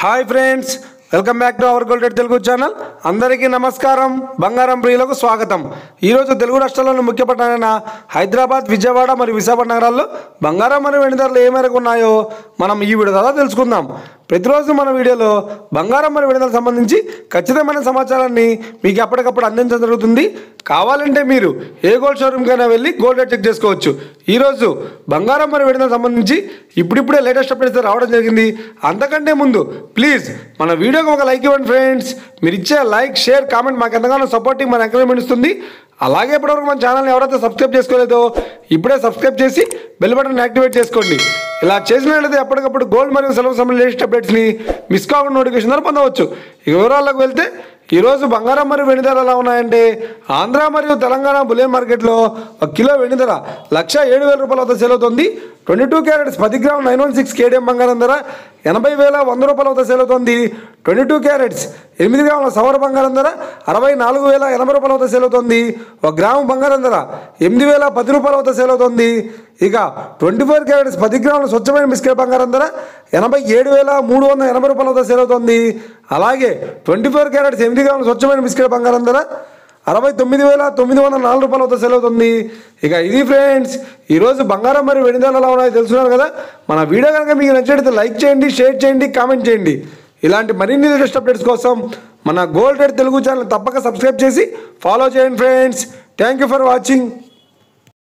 Hi friends, welcome back to our gold rate Telugu channel. అందరికీ నమస్కారం. బంగారం ప్రియులకు స్వాగతం. ఈరోజు తెలుగు రాష్ట్రాల్లోని ముఖ్య పట్టణాలైన హైదరాబాద్, విజయవాడ మరియు విశాఖపట్నం నగరాల్లో బంగారం మరియు వెండి ధరలు ఏ మేరకు ఉన్నాయో మనం ఈ వీడియో ద్వారా తెలుసుకుందాం. ప్రతిరోజు మన వీడియోలో బంగారం మరియు వెండి ధరలకు సంబంధించి ఖచ్చితమైన సమాచారాన్ని మీకు ఎప్పటికప్పుడు అందించడం జరుగుతుంది. కావాలంటే మీరు ఏ గోల్డ్ షోరూమ్కైనా వెళ్ళి గోల్డ్ రేట్ చెక్ చేసుకోవచ్చు. ఈరోజు బంగారం మరియు వెండి ధరలకు సంబంధించి ఇప్పుడిప్పుడే లేటెస్ట్ అప్డేట్స్ రావడం జరిగింది. అంతకంటే ముందు ప్లీజ్ మన వీడియోకి ఒక లైక్ ఇవ్వండి ఫ్రెండ్స్. మీరు ఇచ్చే లైక్, షేర్, కామెంట్ మాకు ఎంతగానో సపోర్టింగ్, మన ఎంకరేజ్మెంట్ ఇస్తుంది. అలాగే ఇప్పటివరకు మన ఛానల్ని ఎవరైతే సబ్స్క్రైబ్ చేసుకోలేదో ఇప్పుడే సబ్స్క్రైబ్ చేసి బెల్ బటన్ యాక్టివేట్ చేసుకోండి. ఇలా చేసినట్లయితే ఎప్పటికప్పుడు గోల్డ్ మరియు సిల్వర్ సంబంధించిన లేటెస్ట్ అప్డేట్స్ని మిస్ కాకుండా నోటిఫికేషన్ ద్వారా పొందవచ్చు. ఇక వివరాల్లోకి వెళ్తే ఈరోజు బంగారం మరియు వెండి ధరలు ఎలా ఉన్నాయంటే, ఆంధ్ర మరియు తెలంగాణ బులియన్ మార్కెట్లో 1 కిలో వెండి ధర 1,07,000 రూపాయల వద్ద సేల్ అవుతుంది. 22 క్యారెట్స్ 10 గ్రామ్ 916 కేడిఎం బంగారం ధర 80,100 రూపాయల వద్ద సేల్ అవుతుంది. 22 క్యారెట్స్ 8 గ్రాముల సవర బంగారం ధర 64,080 రూపాయల వద్ద సేల్ అవుతుంది. 1 గ్రాము బంగారం ధర 8,010 రూపాయల వద్ద సేల్ అవుతుంది. ఇక 24 క్యారెట్స్ 10 గ్రాముల స్వచ్ఛమైన బిస్కెట్ బంగారం ధర 87,380 రూపాయల వద్ద సేల్ అవుతుంది. అలాగే 24 క్యారెట్స్ 8 గ్రాముల స్వచ్ఛమైన బిస్కెట్ బంగారం ధర 69,904 రూపాయల వద్ద సేల్ అవుతుంది. ఇక ఇది ఫ్రెండ్స్, ఈరోజు బంగారం మరియు వెండి ధరలు ఎలా ఉన్నాయో తెలుసుకున్నారు కదా. మన వీడియో కనుక మీకు నచ్చినట్లయితే లైక్ చేయండి, షేర్ చేయండి, కామెంట్ చేయండి. ఇలాంటి మరిన్ని లేటెస్ట్ అప్డేట్స్ కోసం మన గోల్డ్ రేట్ తెలుగు ఛానల్ తప్పక సబ్స్క్రైబ్ చేసి ఫాలో చేయండి friends. Thank you for watching.